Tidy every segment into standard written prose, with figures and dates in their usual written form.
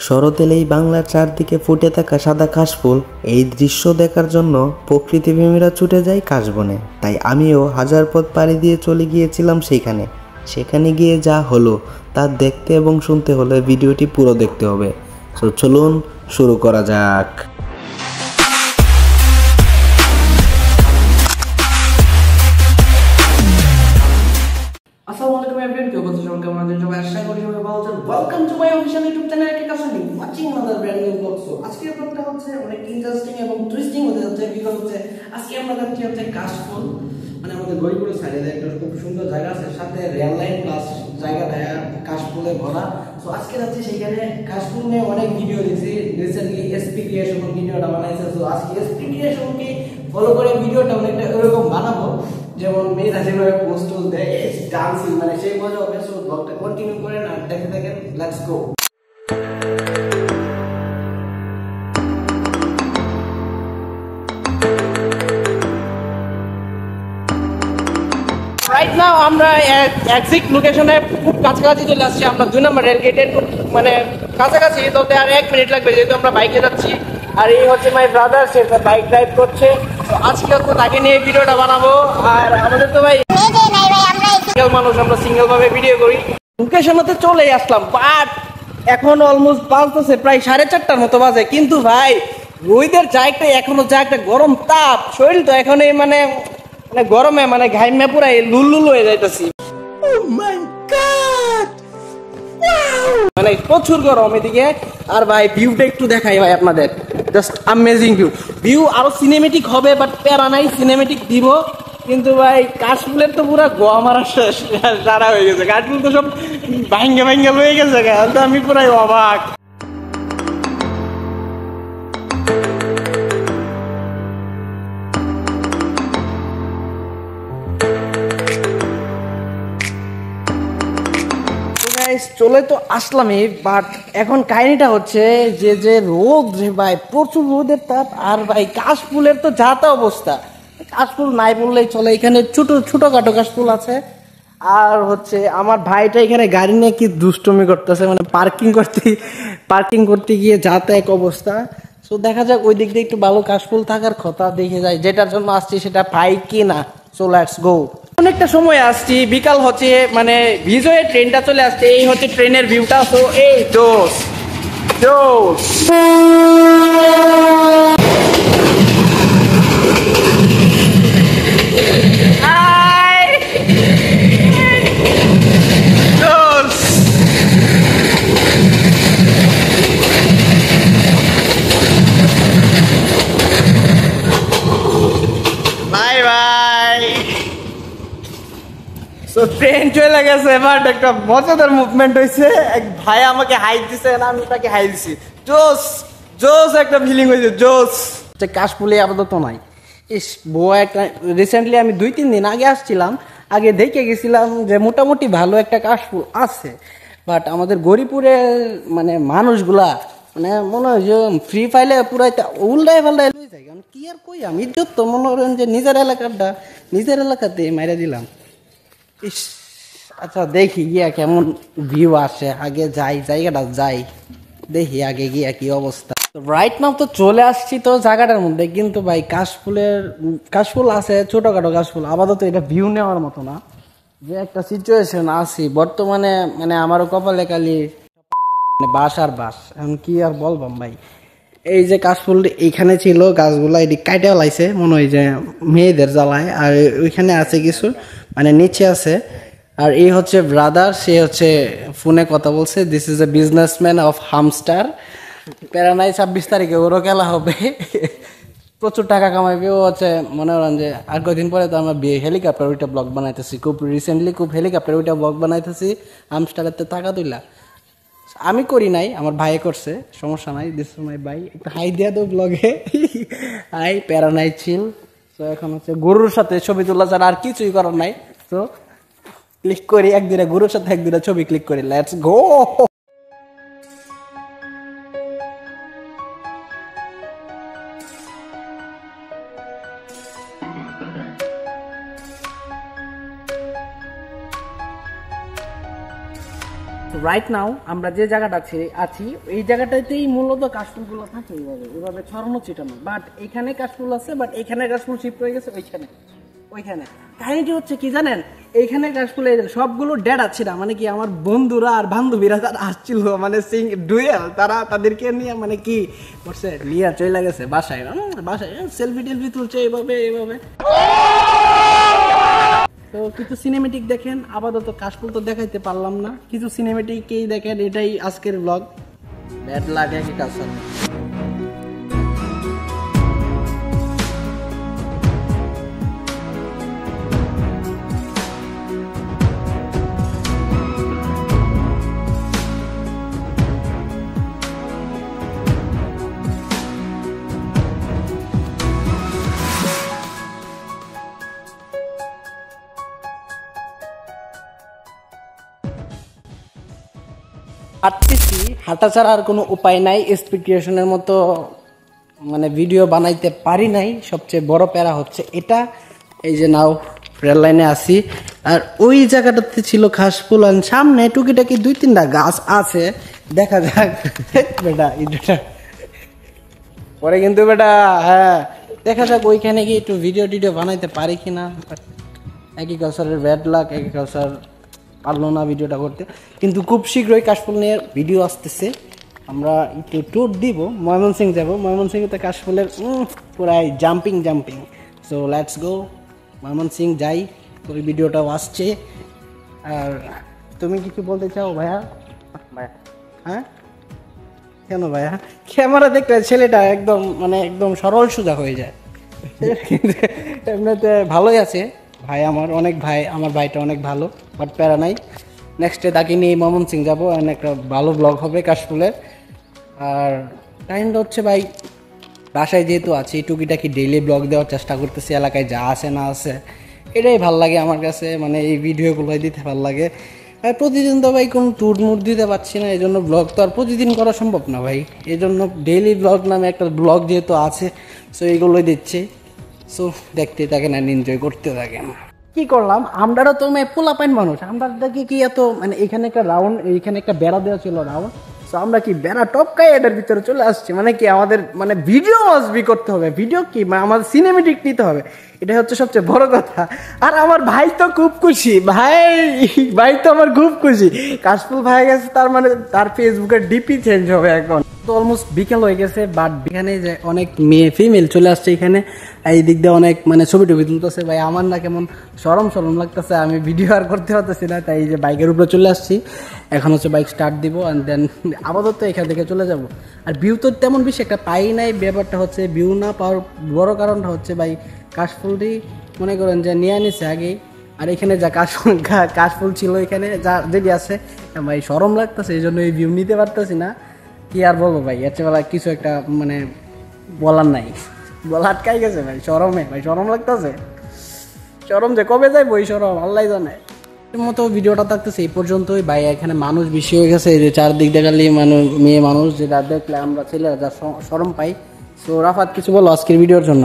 শরৎ এলেই বাংলার চারদিকে ফুটে থাকা সাদা কাশফুল, এই দৃশ্য দেখার জন্য প্রকৃতিপ্রেমীরা ছুটে যায় কাশবনে। তাই আমিও হাজার পথ পাড়ি দিয়ে চলে গিয়েছিলাম সেখানে গিয়ে যা হলো তা দেখতে এবং শুনতে হলে ভিডিওটি পুরো দেখতে হবে। তো চলুন শুরু করা যাক। আসসালামু আলাইকুম এভরিওয়ান, কেউ বলতে সবাই কেমন আছেন? সবাই আশা করি সবাই ভালো আছেন। Welcome to my official YouTube channel কেকাশনি watching another brand new vlog. So আজকের ব্লগটা হচ্ছে অনেক ইন্টারেস্টিং এবং টুইস্টিং হতে যাচ্ছে। বিকজ হচ্ছে আজকে আমরা যাচ্ছি হচ্ছে কাশফুল, মানে আমাদের গরিপুরের সাইডে একটা খুব সুন্দর জায়গা আছে, সাথে রেল লাইন প্লাস জায়গাটা কাশফুলে ভরা। সো আজকে যাচ্ছি সেইখানে। কাশফুল নিয়ে অনেক ভিডিও দিয়েছি, রিসেন্টলি এসপি ক্রিয়েশন ভিডিওটা বানাইছে। সো আজকে এসপি ক্রিয়েশনকে ফলো করে ভিডিওটা অনেকটা এরকম বানাবো, যেমন মেয়েরা যেভাবে পোস্ট দেয় ডান্সিং, মানে সেই মজা হবে। সো ব্লগটা কন্টিনিউ করেন আর দেখতে থাকেন। Let's go. রাইট নাও আমরা এক্সাক্ট লোকেশনে খুব কাছাকাছি চলে আসছি। আমরা 2 নম্বর রেল গেটের মানে কাছাকাছি, তবে আর 1 মিনিট লাগবে যেহেতু আমরা বাইকে যাচ্ছি। আর এই হচ্ছে my brother, say bike drive করছে। তো আজকে তো তাকে নিয়ে ভিডিওটা বানাবো। আর আমাদের তো ভাই সিঙ্গেল মানুষ, আমরা সিঙ্গেল ভাবে ভিডিও করি। লোকেশনতে চলে আসলাম, বাট এখন অলমোস্ট বাজতেছে প্রায় 4:30টার মতো বাজে। কিন্তু ভাই রোদের জায়গাটা এখনো যা একটা গরম তাপ, শরীর তো এখন মানে গরমে মানে ঘাইমে পুরাই লুলুল হয়ে যাইতেছি। মানে প্রচুর গরম এদিকে। আর ভাই ভিউটা একটু দেখাই ভাই আপনাদের, জাস্ট অ্যামেজিং ভিউ। আরো সিনেমেটিক হবে, বাট প্যারা নাই, সিনেমেটিক দিব। কিন্তু ভাই কাশফুলের তো পুরা গোয়া মারা সারা হয়ে গেছে। কাশফুল তো সব ভাঙ্গে হয়ে গেছে, তো আমি পুরাই অবাক। চলে তো আসলামই, বাট এখন কাহিনীটা হচ্ছে যে রোদ রে ভাই, প্রচুর রোদের তাপ। আর ভাই কাশফুলের তো যা তা অবস্থা, কাশফুল নাই বললেই চলে। এখানে ছোটখাটো কাশফুল আছে। আর হচ্ছে আমার ভাইটা এখানে গাড়ি নিয়ে কি দুষ্টুমি করতেছে, মানে পার্কিং করতে গিয়ে যা তা এক অবস্থা। সো দেখা যাক ওই দিক দিয়ে একটু ভালো কাশফুল থাকার কথা, দেখে যায় যেটার জন্য আসছি সেটা পাই কি না। So let's go. অনেকটা সময় আসছি, বিকাল হচ্ছে, মানে ভিজয়ে ট্রেনটা চলে আসছে। এই হচ্ছে ট্রেনের ভিউটা। তো এই জোস জোস ট্রেন চলে গেছে। এবার একটা মজাদার মুভমেন্ট হয়েছে, এক ভাই আমাকে হাই দিছে না, আমি তাকে হাই দিছি। জোস জোস একটা ফিলিং হয়েছে, জোস। কাশফুলে আপাতত নাই। ইস বোয়া একটা রিসেন্টলি আমি 2-3 দিন আগে আসছিলাম, আগে দেখে গেছিলাম যে মোটামুটি ভালো একটা কাশফুল আছে। বাট আমাদের গরিপুরের মানে মানুষগুলা মানে মনে হয় যে ফ্রি ফাইলে পুরাই উল্টায় পাল্টায় লই যায়। কি আর কই, আমি ইজ্জত তো মনে করেন যে নিজের এলাকাতে মাইরা দিলাম। ইস আচ্ছা, দেখি গিয়া কেমন ভিউ আসে। আগে জায়গাটা যাই দেখি আগে গিয়া কি অবস্থা। রাইট নাও তো চলে আসছি তো জায়গাটার মধ্যে। কিন্তু ভাই কাশফুল আছে, ছোটখাটো কাশফুল। আপাতত এটা ভিউ নেওয়ার মতো না। যে একটা সিচুয়েশন আছি বর্তমানে, মানে আমারও কপালে কালি মানে বাস আর বাস। এখন কি আর বলবাম ভাই। এই যে কাশফুল এইখানে ছিল, গাছগুলা এটি কাইটা লাইছে মনে হয় যে মেয়েদের জ্বালায়। আর ওইখানে আছে কিছু, মানে নিচে আছে। আর এই হচ্ছে ব্রাদার, সে হচ্ছে ফোনে কথা বলছে। This is a businessman of hamster. প্যারানাই 26 তারিখে ওরও খেলা হবে, প্রচুর টাকা কামাইবে ও। হচ্ছে মনে করেন যে আর কয়েকদিন পরে তো আমরা হেলিকপ্টার ওইটা ব্লগ বানাইতেছি, খুব রিসেন্টলি খুব হেলিকপ্টার ওইটা ব্লগ বানাইতেছি হামস্টারের টাকা তুইলা। আমি করি নাই, আমার ভাই করছে, সমস্যা নাই। দিস ইজ মাই ভাই। একটা হাই দিয়া তো ব্লগে, হাই প্যারানাই ছিল। তো এখন হচ্ছে গরুর সাথে ছবি তোলা ছাড়া আর কিছুই করার নাই। তো ক্লিক করি একদিনে গরুর সাথে, একদিনে ছবি ক্লিক করি। Let's go. রাইট নাও আমরা যে জায়গাটা আছি এই জায়গাটাতেই মূলত কাশফুলগুলো থাকে এইভাবে ছড়ানো ছিটানো, বাট এখানে কাশফুল আছে, বাট এখানে কাশফুল শিফট হয়ে গেছে ওইখানে। কাহিনীটি হচ্ছে কি জানেন, এইখানে কাশফুল সবগুলো ডেড আছে না, মানে কি আমার বন্ধুরা আর বান্ধবীরা যারা আসছিল মানে সিং ডুয়েল, তারা তাদেরকে নিয়ে মানে কি করছে, নিয়ে চলে গেছে বাসায় সেলফি টেলফি তুলছে এইভাবে। তো কিছু সিনেমেটিক দেখেন, আপাতত কাশফুল তো দেখাইতে পারলাম না, কিছু সিনেমেটিকই দেখেন। এটাই আজকের ব্লগ। ব্যাড লাগে কি কাজ। হাঁটতেছি, হাঁটা ছাড়া আর কোনো উপায় নাই। স্পিড ক্রিয়েশনের মতো মানে ভিডিও বানাইতে পারি নাই। সবচেয়ে বড় প্যারা হচ্ছে এটা, এই যে নাও রেল লাইনে আসি, আর ওই জায়গাটাতে ছিল কাশফুল, আর সামনে টুকিটাকি 2-3টা গাছ আছে, দেখা যাক বেটা এটা পরে কিন্তু বেটা, হ্যাঁ দেখা যাক ওইখানে গিয়ে একটু ভিডিও টিডিও বানাইতে পারি কিনা। এগ্রিকালচারের ব্যাড লাক, এগ্রিকালচার পারলো না ভিডিওটা করতে, কিন্তু খুব শীঘ্রই কাশফুল নিয়ে ভিডিও আসতেছে। আমরা একটু ট্যুর দিব, ময়মনসিং যাব, ময়মনসিংতে কাশফুলের পুরাই jumping. So let's go, Mymensingh যাই, ওই ভিডিওটাও আসছে। আর তুমি কিছু বলতে চাও ভাইয়া? হ্যাঁ কেন ভাইয়া? ক্যামেরা দেখলে ছেলেটা একদম মানে একদম সরল সোজা হয়ে যায়। এমনিতে ভালোই আছে ভাই, আমার ভাইটা অনেক ভালো, বাট প্যারা নাই। নেক্সটে তাকে নিয়ে ময়মনসিং যাবো, অনেক একটা ভালো ব্লগ হবে কাশফুলের। আর টাইমটা হচ্ছে ভাই, বাসায় যেহেতু আছি টুকিটাকি ডেইলি ব্লগ দেওয়ার চেষ্টা করতেছি, এলাকায় যা আছে না আছে এটাই ভাল লাগে আমার কাছে, মানে এই ভিডিওগুলোই দিতে ভাল লাগে। আর প্রতিদিন তো ভাই কোনো ট্যুর মুড দিতে পারছি না, এই জন্য ব্লগ তো আর প্রতিদিন করা সম্ভব না ভাই, এই জন্য ডেইলি ব্লগ নামে একটা ব্লগ যেহেতু আছে, সো এইগুলোই দিচ্ছি। সো দেখতে থাকেন আর এনজয় করতে থাকেন। কি করলাম, আমরাও তো পোলাপাইন মানুষ, আমরা কি এত মানে এখানে একটা রাউন্ড, এইখানে একটা বেড়া দেওয়া ছিল রাউন্ড, সো আমরা কি বেড়া টপকাই এটার ভিতরে চলে আসছি, মানে কি আমাদের মানে ভিডিও মাস্ট করতে হবে, ভিডিও কি মানে আমাদের সিনেমেটিক নিতে হবে, এটা হচ্ছে সবচেয়ে বড় কথা। আর আমার ভাই তো খুব খুশি, ভাই তো আমার খুব খুশি, কাশফুল ভাই গেছে, তার মানে তার ফেসবুকের ডিপি চেঞ্জ হবে এখন। তো অলমোস্ট বিকেল হয়ে গেছে, বাট এখানে যে অনেক মেয়ে ফিমেল চলে আসছে এখানে, এই দিক দিয়ে অনেক মানে ছবি টবি তুলতেছে। ভাই আমার না কেমন সরম লাগতেছে, আমি ভিডিও আর করতে পারতেছি না, তাই এই যে বাইকের উপরে চলে আসছি। এখন হচ্ছে বাইক স্টার্ট দিব, অ্যান্ড দেন আপাতত এখান থেকে চলে যাব। আর ভিউ তো তেমন বেশি একটা পাই নাই, ব্যাপারটা হচ্ছে ভিউ না পাওয়ার বড় কারণটা হচ্ছে ভাই কাশফুলটি মনে করেন যে নিয়ে আনিছে আগেই, আর এখানে যা কাশফুল ছিল এখানে যা যেটি আছে ভাই সরম লাগতেছে, এই জন্য এই ভিউ নিতে পারতেছি না। কি আর বলবো ভাই, এর চেয়ে বেলা কিছু একটা মানে বলার নাই, বলা আটকাই গেছে ভাই সরমে, ভাই সরম লাগতেছে, সরম যে কবে যাইবো এই সরম আল্লাহ জানে। মতো ভিডিওটা থাকতেছে এই পর্যন্তই ভাই। এখানে মানুষ বেশি হয়ে গেছে, এই যে চারদিক দেখালি মেয়ে মানুষ, যেটা দেখলে আমরা ছেলেরা যা সরম পাই। তো রাফাত কিছু বলো আজকের ভিডিওর জন্য?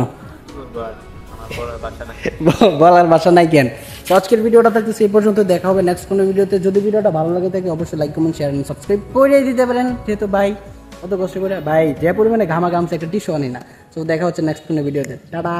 বলার ভাষা নাই কেন? তো আজকের ভিডিওটা থাকতেছে এই পর্যন্ত, দেখা হবে নেক্সট কোনো ভিডিওতে। যদি ভিডিওটা ভালো লাগে থাকে অবশ্যই লাইক কমেন্ট শেয়ার এবং সাবস্ক্রাইব করে দিতে পারেন, যেহেতু ভাই অত কষ্ট করে ভাই যে পরিমাণে ঘামা গামছে একটা টিস্যু আনি না। তো দেখা হচ্ছে নেক্সট কোনো ভিডিওতে, টাটা।